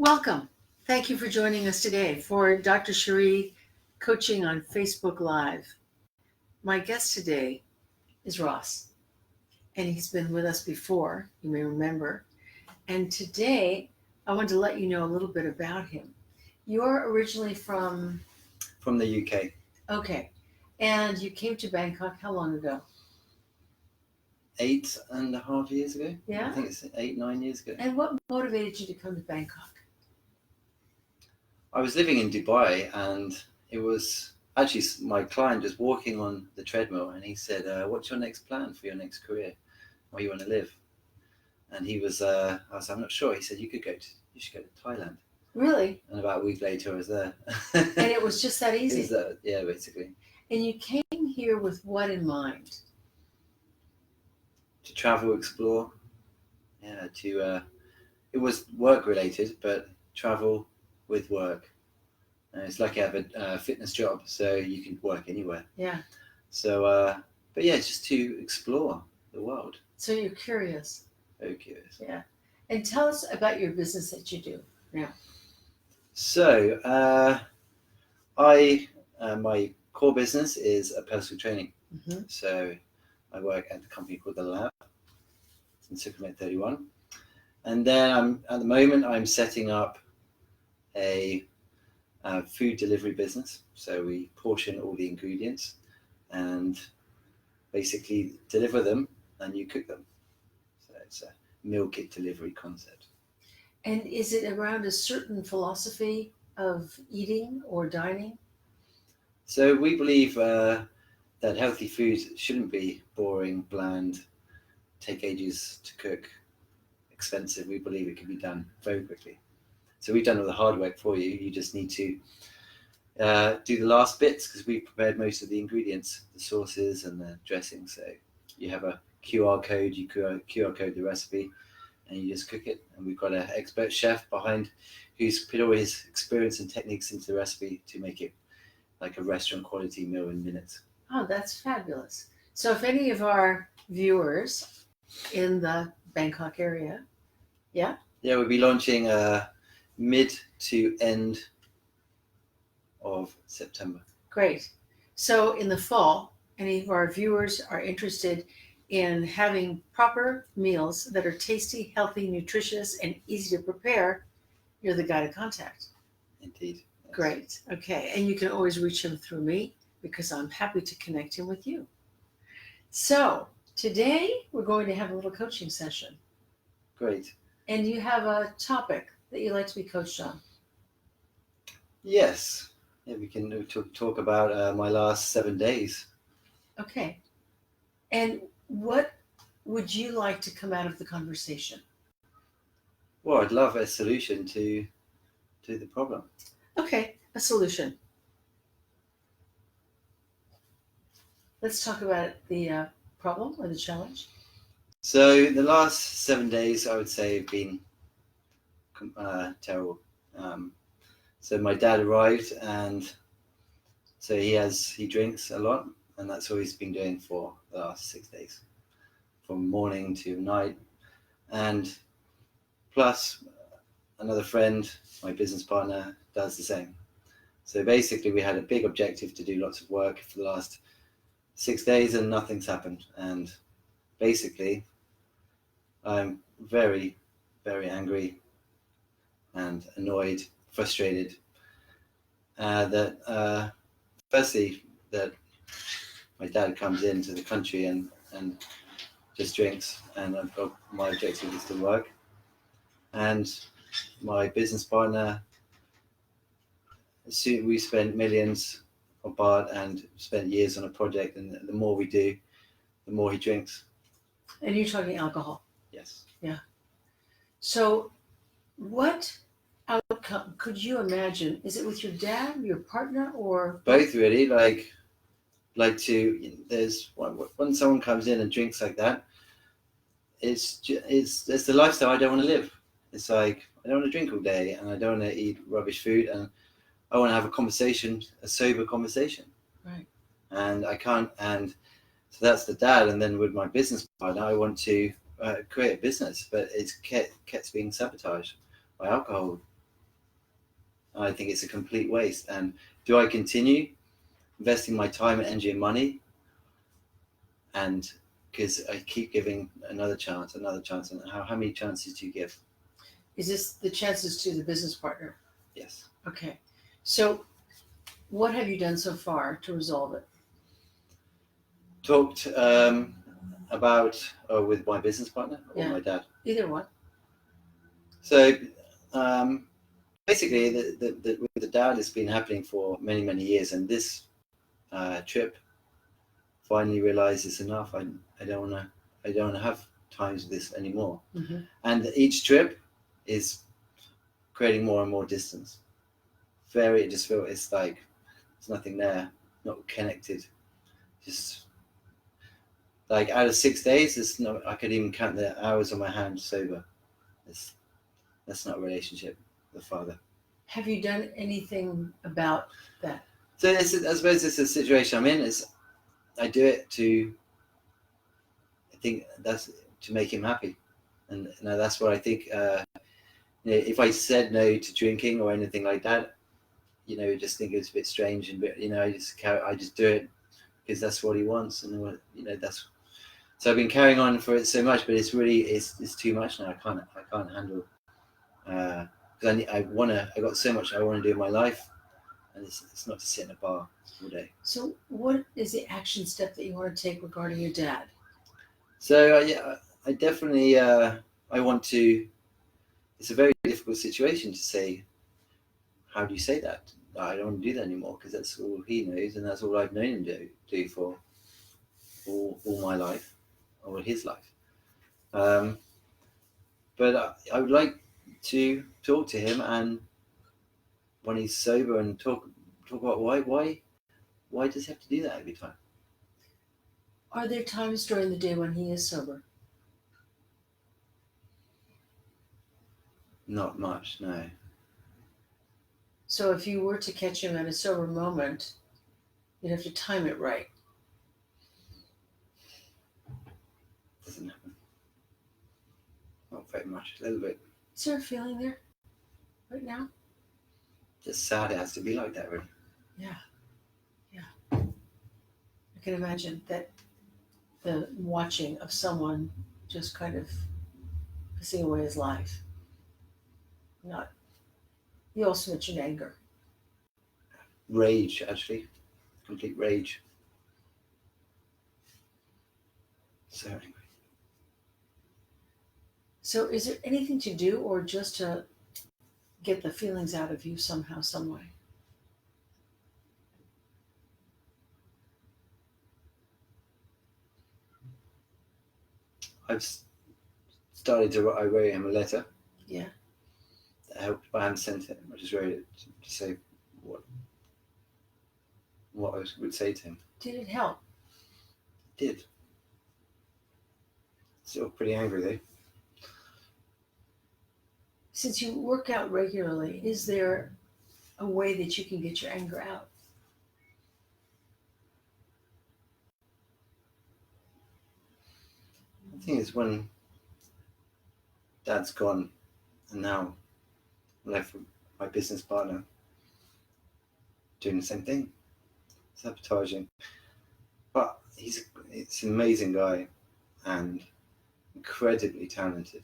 Welcome. Thank you for joining us today for Dr. Cherie Coaching on Facebook Live. My guest today is Ross, and he's been with us before, you may remember. And today, I want to let you know a little bit about him. You're originally from the UK. Okay. And you came to Bangkok how long ago? 8.5 years ago. Yeah? I think it's 8-9 years ago. And what motivated you to come to Bangkok? I was living in Dubai, and it was actually my client just walking on the treadmill, and he said, what's your next plan for your next career? Where you want to live? And he was, I was, I'm not sure. He said, you should go to Thailand. Really? And about a week later, I was there. And it was just that easy? Yeah, basically. And you came here with what in mind? To travel, explore. Yeah, it was work related, but travel with work. And it's like you have a fitness job, so you can work anywhere. Yeah. So, but yeah, just to explore the world. So you're curious. Very curious. Yeah. And tell us about your business that you do now. So, my core business is personal training. Mm-hmm. So, I work at a company called The Lab in Sukhumvit 31. And then at the moment, I'm setting up a food delivery business. So we portion all the ingredients and basically deliver them, and you cook them. So it's a meal kit delivery concept. And is it around a certain philosophy of eating or dining? So we believe that healthy food shouldn't be boring, bland, take ages to cook, expensive. We believe it can be done very quickly. So we've done all the hard work for you. You just need to do the last bits, because we prepared most of the ingredients, the sauces and the dressing. So you have a QR code, you QR code the recipe, and you just cook it. And we've got an expert chef behind who's put all his experience and techniques into the recipe to make it like a restaurant quality meal in minutes. Oh, that's fabulous. So if any of our viewers in the Bangkok area, Yeah, we'll be launching mid to end of September. Great. So in the fall, any of our viewers are interested in having proper meals that are tasty, healthy, nutritious, and easy to prepare, you're the guy to contact. Indeed. Yes. Great. Okay. And you can always reach him through me, because I'm happy to connect him with you. So today we're going to have a little coaching session. Great. And you have a topic that you'd like to be coached on. Yes. Yeah, we can talk about my last 7 days. Okay. And what would you like to come out of the conversation? Well, I'd love a solution to the problem. Okay, a solution. Let's talk about the problem or the challenge. So the last 7 days, I would say, have been terrible. So my dad arrived, and so he drinks a lot, and that's all he's been doing for the last 6 days, from morning to night. And plus another friend, my business partner, does the same. So basically we had a big objective to do lots of work for the last 6 days, and nothing's happened. And basically I'm very, very angry and annoyed, frustrated that firstly that my dad comes into the country and just drinks, and I've got my objective is to work. And my business partner, we spent millions of baht and spent years on a project, and the more we do, the more he drinks. And you're talking alcohol. Yes. Yeah. So what outcome could you imagine? Is it with your dad, your partner, or both? Really, there's when someone comes in and drinks like that, it's the lifestyle I don't want to live. It's like I don't want to drink all day, and I don't want to eat rubbish food, and I want to have a sober conversation. Right. And I can't, and so that's the dad. And then with my business partner, I want to create a business, but it's kept being sabotaged by alcohol I think it's a complete waste. And do I continue investing my time and energy and money? And because I keep giving another chance, and how many chances do you give? Is this the chances to the business partner? Yes. Okay. So what have you done so far to resolve it? Talked about with my business partner or my dad. Either one. So basically, with the dad, it's been happening for many, many years, and this trip finally realized it's enough. I don't want to have times of this anymore. Mm-hmm. And each trip is creating more and more distance. It just feels it's like there's nothing there, not connected. Just like out of 6 days, it's no. I could even count the hours on my hand sober. That's not a relationship with the father. Have you done anything about that? So I suppose it's a situation I'm in. I do it I think that's to make him happy, and that's what I think. If I said no to drinking or anything like that, just think it's a bit strange and I just do it because that's what he wants, and that's. So I've been carrying on for it so much, but it's really it's too much now. I can't handle. Because I got so much I want to do in my life, and it's not to sit in a bar all day. So what is the action step that you want to take regarding your dad? So I definitely I want to. It's a very difficult situation to say. How do you say that? I don't want to do that anymore because that's all he knows, and that's all I've known him do for all my life, all his life. But I would like to talk to him, and when he's sober, and talk about why does he have to do that every time? Are there times during the day when he is sober? Not much, no. So if you were to catch him at a sober moment, you'd have to time it right. Doesn't happen. Not very much, a little bit. Is there a feeling there right now? Just sad it has to be like that, really. Yeah. I can imagine that the watching of someone just kind of pissing away his life. You also mentioned anger. Rage, actually. Complete rage. So angry. So is there anything to do or just to get the feelings out of you somehow, some way? I've started to. I wrote him a letter. Yeah. That helped, but I haven't sent it. I just wrote it to say what I would say to him. Did it help? It did. Still pretty angry though. Since you work out regularly, is there a way that you can get your anger out? The thing is, when Dad's gone, and now I'm left with my business partner doing the same thing, sabotaging. But it's an amazing guy and incredibly talented,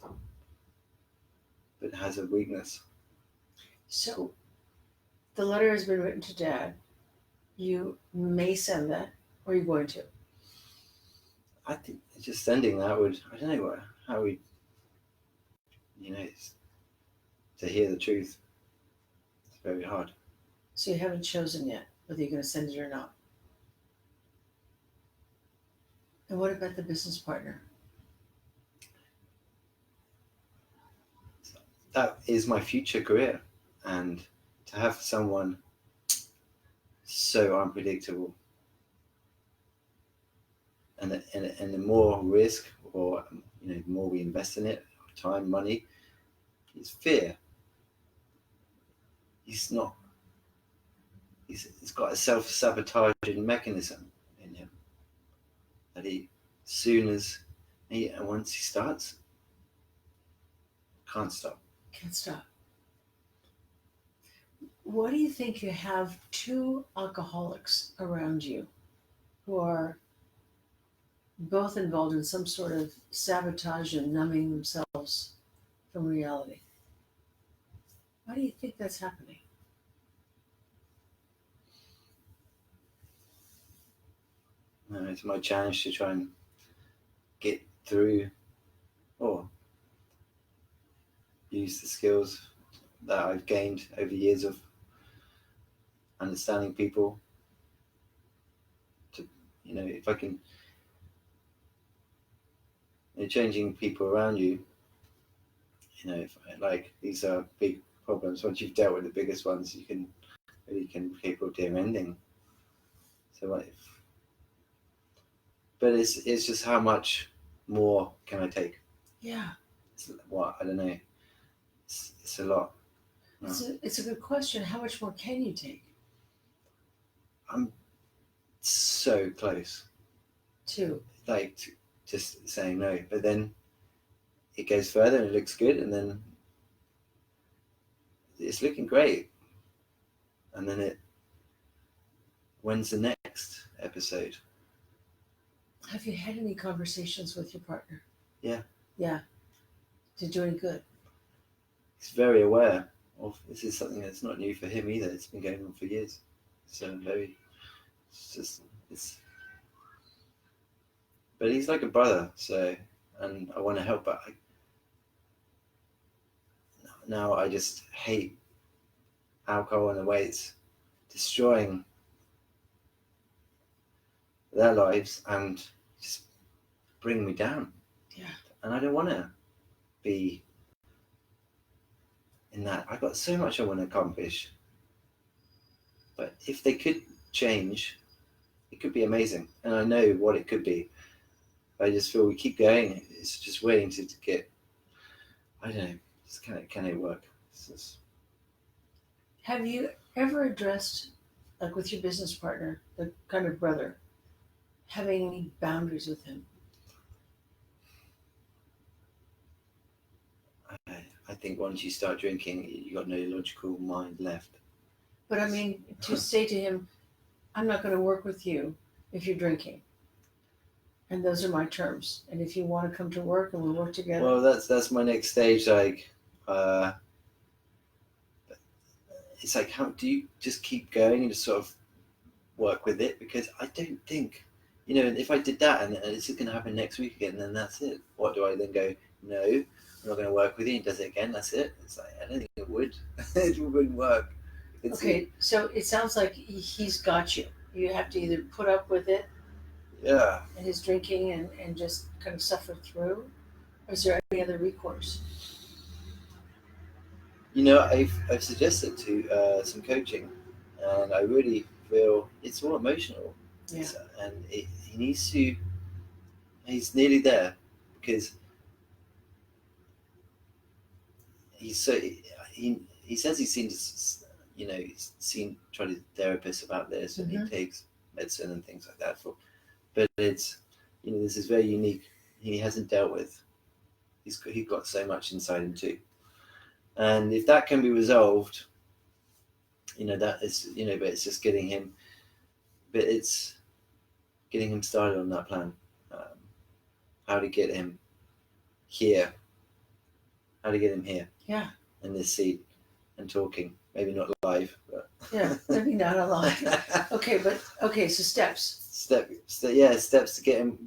but has a weakness. So the letter has been written to Dad. You may send that, or you're going to. I think just sending that would, I don't know how we, to hear the truth. It's very hard. So you haven't chosen yet whether you're going to send it or not. And what about the business partner? That is my future career, and to have someone so unpredictable, and the more risk, or the more we invest in it, time, money, it's fear. He's got a self-sabotaging mechanism in him that once he starts, can't stop. Can't stop. what do you think you have two alcoholics around you who are both involved in some sort of sabotage and numbing themselves from reality? Why do you think that's happening? It's my challenge to try and get through or use the skills that I've gained over years of understanding people to, if I can, changing people around you, if like these are big problems. Once you've dealt with the biggest ones, you can be capable of doing anything. So but it's just how much more can I take? Yeah. I don't know. It's a lot. No. It's a good question. How much more can you take? I'm so close. Two. Like just saying no, but then it goes further and it looks good, and then it's looking great, and then when's the next episode? Have you had any conversations with your partner? Yeah. Yeah. Did you do any good? He's very aware of this is something that's not new for him either. It's been going on for years. So but he's like a brother. So, and I want to help, but now I just hate alcohol and the way it's destroying their lives and just bringing me down. Yeah. And I don't want to be in that. I've got so much I want to accomplish. But if they could change, it could be amazing. And I know what it could be. I just feel we keep going. It's just waiting to get, I don't know, just can it work? Have you ever addressed, like with your business partner, the kind of brother, having any boundaries with him? I think once you start drinking, you got no logical mind left. But I mean, to say to him, I'm not going to work with you if you're drinking. And those are my terms. And if you want to come to work and we'll work together. Well, that's my next stage. Like, it's like, how do you just keep going and just sort of work with it? Because I don't think, if I did that and it's just going to happen next week again, then that's it. What do I then go? No, I'm not going to work with you. And does it again? That's it. It's like, I don't think it would. It wouldn't work. Okay, so it sounds like he's got you. You have to either put up with it, yeah, and his drinking, and just kind of suffer through. Or is there any other recourse? I've suggested to some coaching, and I really feel it's all emotional. Yeah. And he needs to. He's nearly there because he's so he says he's seen he's seen tried to therapist about this, and he takes medicine and things like that but it's this is very unique. He hasn't dealt with. He's got so much inside him too, and if that can be resolved, that is but it's just getting him. But it's getting him started on that plan. How to get him here. How to get him here. Yeah. In this seat and talking. Maybe not live, but yeah, maybe not alive. Okay, so steps. Steps to get him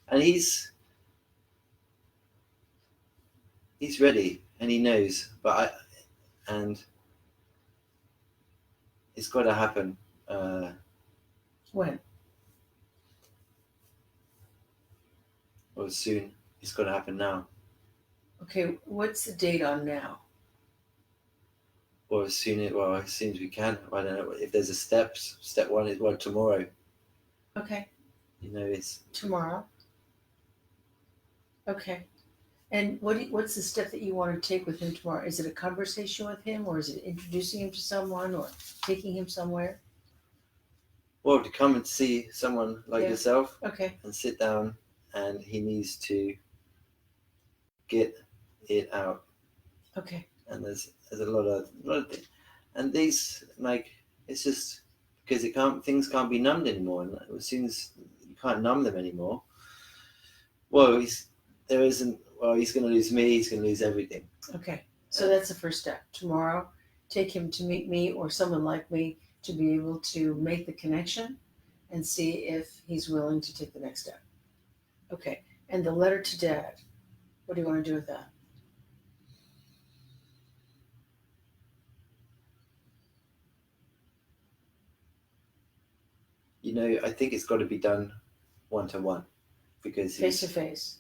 and he's ready and he knows, and it's got to happen. When? Well, soon. It's got to happen now. Okay, what's the date on now? Or as soon as we can. I don't know if there's a steps. Step one is tomorrow. Okay. It's tomorrow. Okay. And what's the step that you want to take with him tomorrow? Is it a conversation with him, or is it introducing him to someone, or taking him somewhere? Well, to come and see someone like yourself. Okay. And sit down, and he needs to get it out. Okay. and there's a lot of things, and these like it's just because things can't be numbed anymore, and as soon as you can't numb them anymore, well, he's going to lose me. He's going to lose everything. Okay, so that's the first step. Tomorrow, take him to meet me or someone like me to be able to make the connection and see if he's willing to take the next step. Okay, and the letter to Dad, what do you want to do with that? I think it's got to be done one-to-one because Face to face.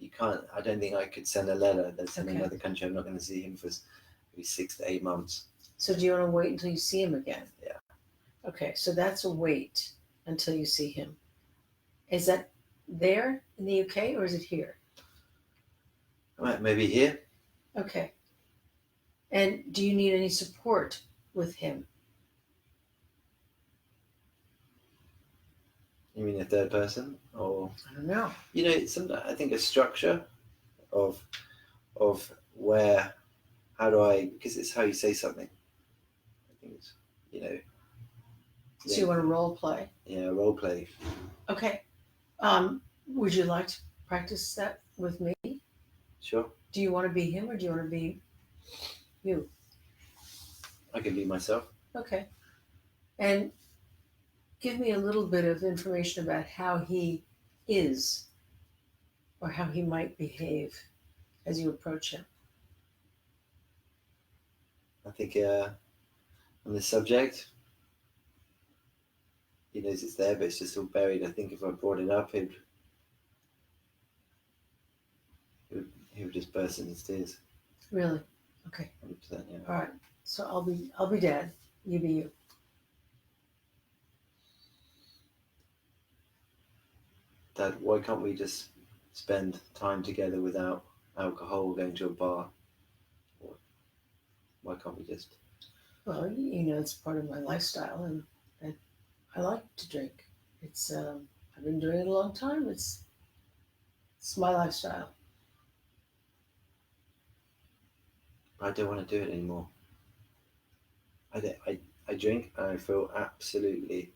you can't. I don't think I could send a letter that's in Okay. another country. I'm not going to see him for maybe 6 to 8 months. So do you want to wait until you see him again? Yeah. Okay, so that's a wait until you see him. Is that there in the UK or is it here? Right, maybe here. Okay. And do you need any support with him? You mean a third person, or I don't know. Sometimes I think a structure of where, how do I? Because it's how you say something. I think it's So you want to role play? Yeah, role play. Okay. Would you like to practice that with me? Sure. Do you want to be him or do you want to be you? I can be myself. Okay. And give me a little bit of information about how he is or how he might behave as you approach him. I think on this subject, he knows it's there, but it's just all buried. I think if I brought it up, he would just burst into tears. Really? Okay. 100%, yeah. All right. So I'll be Dad. You be you. Dad, why can't we just spend time together without alcohol, going to a bar? Or why can't we just? Well, it's part of my lifestyle, and I like to drink. It's I've been doing it a long time. It's my lifestyle. I don't want to do it anymore. I drink and I feel absolutely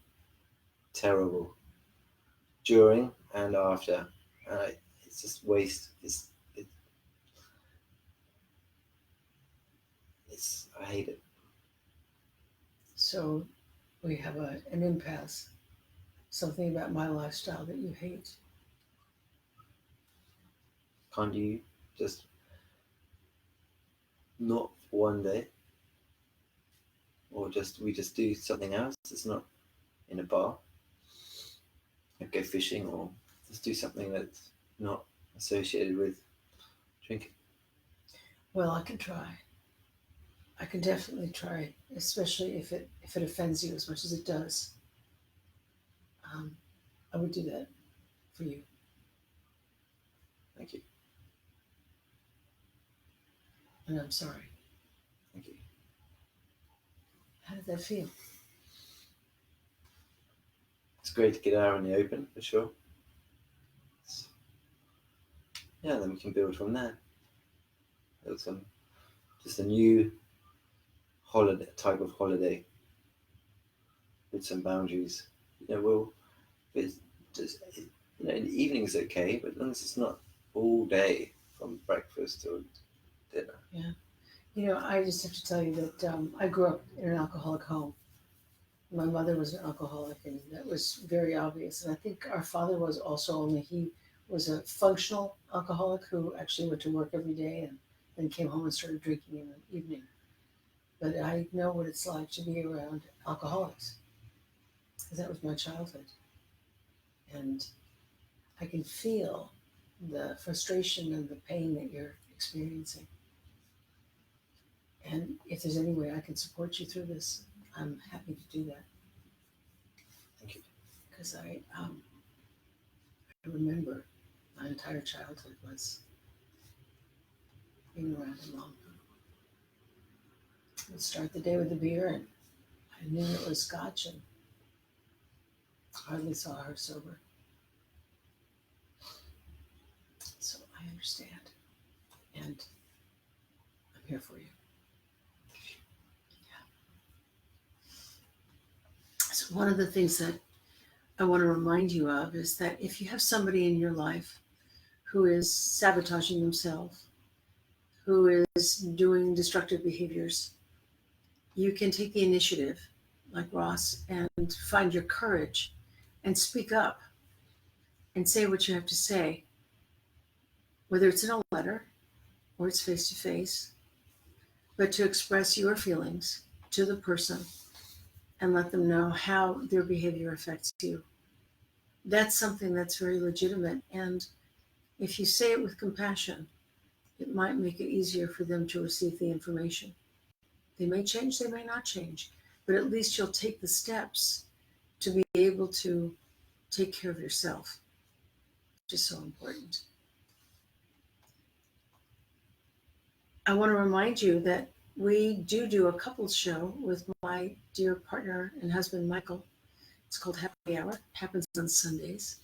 terrible during and after, and it's just waste. I hate it. So we have an impasse. Something about my lifestyle that you hate. Can't you just not for one day, or we just do something else? It's not in a bar. Like go fishing, or just do something that's not associated with drinking. Well, I can try. I can definitely try, especially if it offends you as much as it does. I would do that for you. Thank you. And I'm sorry. Thank you. How did that feel? It's great to get out in the open, for sure. Yeah, then we can build from there. Build just a new type of holiday with some boundaries. It's just, in the evening's okay, but as long as it's not all day from breakfast till dinner. Yeah. I just have to tell you that I grew up in an alcoholic home. My mother was an alcoholic, and that was very obvious. And I think our father was also, only he was a functional alcoholic who actually went to work every day and then came home and started drinking in the evening. But I know what it's like to be around alcoholics because that was my childhood. And I can feel the frustration and the pain that you're experiencing. And if there's any way I can support you through this, I'm happy to do that. Thank you. Because I remember my entire childhood was being around him long. I would start the day with a beer, and I knew it was scotch, and hardly saw her sober. So I understand, and I'm here for you. So one of the things that I want to remind you of is that if you have somebody in your life who is sabotaging themselves, who is doing destructive behaviors, you can take the initiative, like Ross, and find your courage and speak up and say what you have to say, whether it's in a letter or it's face to face, but to express your feelings to the person and let them know how their behavior affects you. That's something that's very legitimate. And if you say it with compassion, it might make it easier for them to receive the information. They may change, they may not change, but at least you'll take the steps to be able to take care of yourself, which is so important. I want to remind you that we do a couples show with my dear partner and husband, Michael. It's called Happy Hour. It happens on Sundays.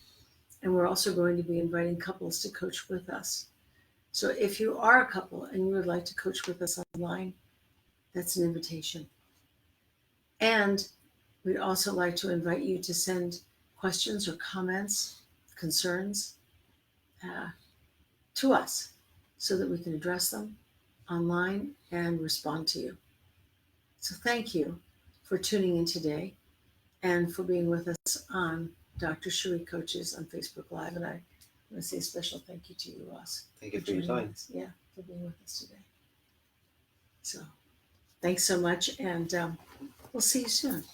And we're also going to be inviting couples to coach with us. So if you are a couple and you would like to coach with us online, that's an invitation. And we'd also like to invite you to send questions or comments, concerns to us so that we can address them online and respond to you. So thank you for tuning in today and for being with us on Dr. Cherie Coaches on Facebook Live. And I want to say a special thank you to you, Ross. Thank you for your time. Yeah, for being with us today. So thanks so much, and we'll see you soon.